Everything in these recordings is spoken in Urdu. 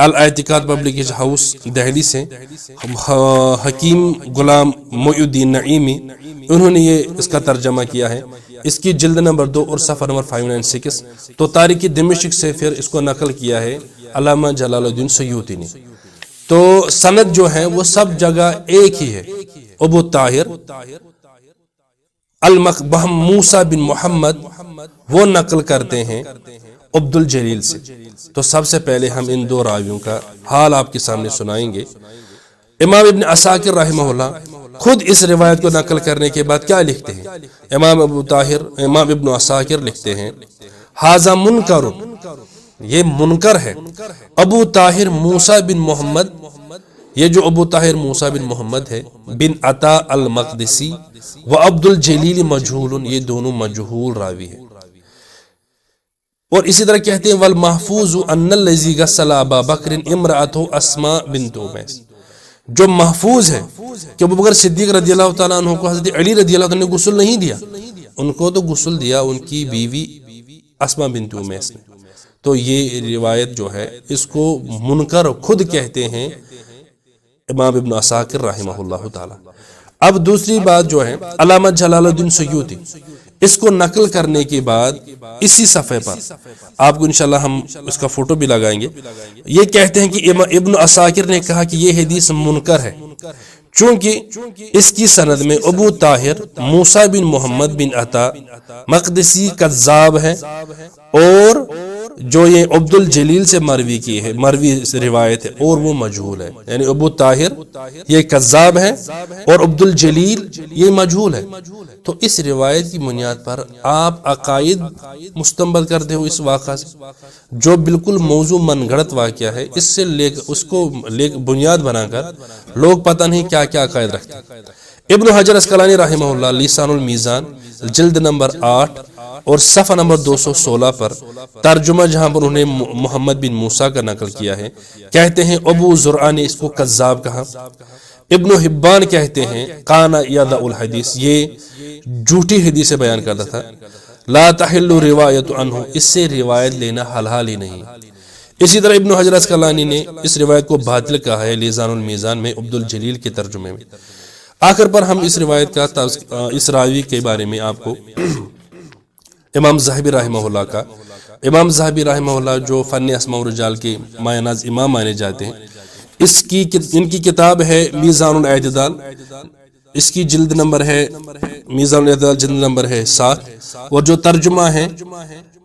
الاعتقاد پبلکیشن ہاؤس دہلی سے حکیم غلام محی الدین نعیمی، انہوں نے یہ اس کا ترجمہ کیا ہے، اس کی جلد نمبر 2 اور صفحہ نمبر 596۔ تو تاریخ دمشق سے پھر اس کو نقل کیا ہے علامہ جلال الدین سیوطی نے۔ تو سند جو ہے وہ سب جگہ ایک ہی ہے، ابو طاہر المقبہم موسیٰ بن محمد وہ نقل کرتے ہیں عبد الجلیل سے۔ تو سب سے پہلے ہم ان دو راویوں کا حال آپ کے سامنے سنائیں گے۔ امام ابن عساکر رحمہ اللہ خود اس روایت کو نقل کرنے کے بعد کیا لکھتے ہیں؟ امام ابن عساکر لکھتے ہیں ھذا منکر، یہ منکر ہے، ابو طاہر موسیٰ بن محمد، یہ جو ابو طاہر موسیٰ بن محمد ہے، بن عطا المقدسی و عبد الجلیل مجہول، یہ دونوں مجہول راوی ہیں۔ اور اسی طرح کہتے ہیں والمحفوظ ان الذی غسل ابا بکر امرأته اسماء بنت امیس، جو محفوظ ہے کہ ابو بکر صدیق رضی اللہ تعالیٰ عنہ کو حضرت علی رضی اللہ عنہ نے غسل نہیں دیا، ان کو تو غسل دیا ان کی بیوی اسماء بنت امیس نے۔ تو یہ روایت جو ہے اس کو منکر خود کہتے ہیں امام ابن عساکر رحمہ اللہ تعالی۔ اب دوسری بات جو ہے علامہ جلال الدین سیوطی، اس کو نقل کرنے کے بعد اسی صفحے پر آپ کو انشاءاللہ ہم اس کا فوٹو بھی لگائیں گے، یہ کہتے ہیں کہ ابن عساکر نے کہا کہ یہ حدیث منکر ہے، چونکہ اس کی سند میں ابو طاہر موسیٰ بن محمد بن عطا مقدسی کذاب ہے، اور جو یہ عبد الجلیل سے مروی کی ہے، مروی روایت ہے، اور وہ مجہول ہے، یعنی ابو طاہر یہ کذاب ہے اور عبد الجلیل یہ مجہول ہے۔ تو اس روایت کی بنیاد پر آپ عقائد مستنبط کرتے ہو اس واقعہ سے، جو بالکل موضوع من گھڑت واقعہ ہے، اس سے اس کو بنیاد بنا کر لوگ پتہ نہیں کیا کیا عقائد رکھتے ہیں۔ ابن حجر اسقلانی رحمہ اللہ لسان المیزان جلد نمبر 8 اور صفحہ نمبر 216 پر ترجمہ جہاں پر انہوں نے محمد بن موسیٰ کا نقل کیا ہے، کہتے ہیں ابو زرعہ نے اس کو کذاب کہا۔ ابن حبان کہتے ہیں کان یضع الحدیث، یہ جھوٹی حدیث بیان کرتا تھا، لا تحل روایت عنہ، اس سے روایت لینا حلال ہی نہیں۔ اسی طرح ابن حجر اسقلانی نے اس روایت کو باطل کہا ہے لیزان الميزان میں عبد الجلیل کے ترجمے میں۔ آخر پر ہم اس روایت کا اس راوی کے بارے میں آپ کو امام ذہبی رحمہ اللہ کا، امام ذہبی رحمہ اللہ جو فن اسماء و رجال کے مایہ ناز امام مانے جاتے ہیں، ان کی کتاب ہے میزان الاعتدال، اس کی جلد نمبر ہے میزان الاعتدال جلد نمبر ہے 7، اور جو ترجمہ ہے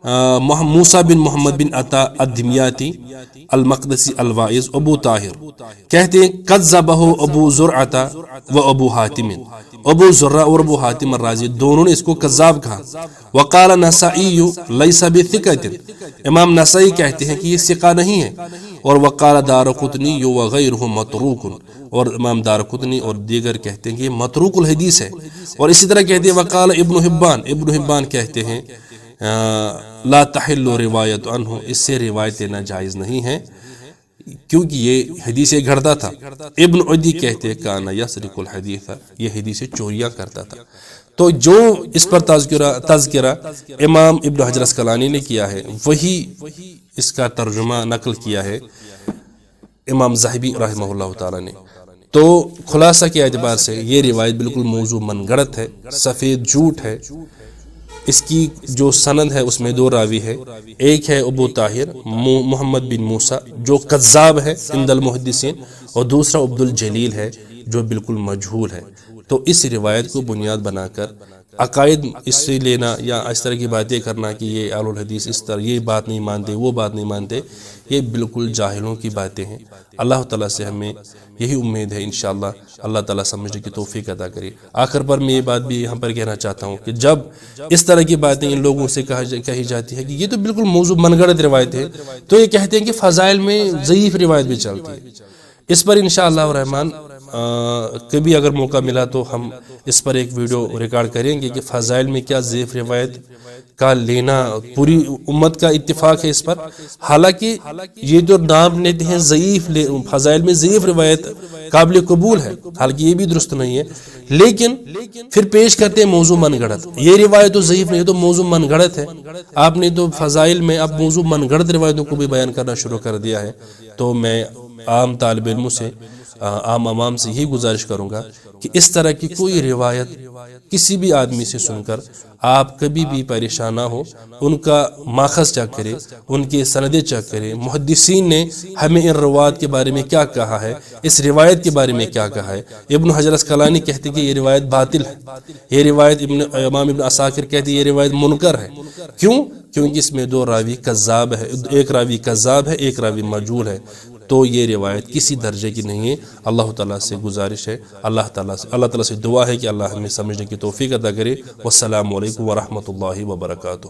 موسیٰ بن محمد بن عطا الدمیاطی المقدسی الواعظ ابو طاہر، کہتے ہیں کذبہ ابو زرعہ و ابو حاتم، ابو زرعہ اور ابو حاتم الرازی دونوں نے اس کو کذاب کہا۔ وقال نسائی لیس بثقۃ، امام نسائی کہتے ہیں کہ یہ ثقہ نہیں ہے، اور وقال دارقطنی وغیرہ متروک، اور امام دارقطنی اور دیگر کہتے ہیں کہ یہ متروک الحدیث ہے۔ اور اسی طرح کہتے ہیں وقال ابن حبان کہتے ہیں لا تحل روایت عنہ، اس سے روایت لینا جائز نہیں ہے کیونکہ یہ حدیث گھڑتا تھا۔ ابن عدی کہتے ہیں کانا یسرق الحدیث، یہ حدیث چوریاں کرتا تھا۔ تو جو اس پر تذکرہ امام ابن حجر اسقلانی نے کیا ہے، وہی اس کا ترجمہ نقل کیا ہے امام ذہبی رحمہ اللہ تعالی نے۔ تو خلاصہ کے اعتبار سے یہ روایت بالکل موضوع من گڑت ہے، سفید جھوٹ ہے۔ اس کی جو سند ہے اس میں 2 راوی ہے، ایک ہے ابو طاہر محمد بن موسیٰ جو کذاب ہے عند المحدثین، اور دوسرا عبد الجلیل ہے جو بالکل مجہول ہے۔ تو اس روایت کو بنیاد بنا کر عقائد اس سے لینا یا اس طرح کی باتیں کرنا کہ یہ اہل الحدیث اس طرح یہ بات نہیں مانتے وہ بات نہیں مانتے، یہ بالکل جاہلوں کی باتیں ہیں۔ اللہ تعالیٰ سے ہمیں یہی امید ہے انشاءاللہ اللہ تعالیٰ سمجھنے کی توفیق عطا کرے۔ آخر پر میں یہ بات بھی یہاں پر کہنا چاہتا ہوں کہ جب اس طرح کی باتیں ان لوگوں سے کہی جاتی ہے کہ یہ تو بالکل موضوع من گھڑت روایت ہے، تو یہ کہتے ہیں کہ فضائل میں ضعیف روایت بھی چلتی ہے۔ اس پر انشاءاللہ الرحمن کبھی اگر موقع ملا تو ہم اس پر ایک ویڈیو ریکارڈ کریں گے کہ فضائل میں کیا ضعیف روایت کا لینا، پوری امت کا اتفاق ہے اس پر۔ حالانکہ یہ جو نام لیتے ہیں ضعیف، فضائل میں ضعیف روایت قابل قبول ہے، حالانکہ یہ بھی درست نہیں ہے، لیکن پھر پیش کرتے ہیں موضوع من گھڑت. یہ روایت تو ضعیف نہیں، یہ تو موضوع من گھڑت ہے. آپ نے تو فضائل میں اب موضوع من گھڑت روایتوں کو بھی بیان کرنا شروع کر دیا ہے. تو میں عام طالب علموں سے، عام عوام سے یہی گزارش کروں گا کہ اس طرح کی کوئی روایت کسی بھی آدمی سے سن کر آپ کبھی بھی پریشان نہ ہو. ان کا ماخذ چیک کرے، ان کی سندیں چیک کرے، محدثین نے ہمیں ان روایت کے بارے میں کیا کہا ہے، اس روایت کے بارے میں کیا کہا ہے. ابن حجر اسقلانی کہتے کہ یہ روایت باطل ہے، یہ روایت امام ابن عساکر کہتے یہ روایت منکر ہے. کیوں؟ کیونکہ اس میں دو راوی کذاب ہے، ایک راوی کذاب ہے، ایک راوی مجہول ہے. تو یہ روایت کسی درجے کی نہیں ہے. اللہ تعالیٰ سے گزارش ہے، اللہ تعالیٰ سے دعا ہے کہ اللہ ہمیں سمجھنے کی توفیق عطا کرے. والسلام علیکم ورحمۃ اللہ وبرکاتہ.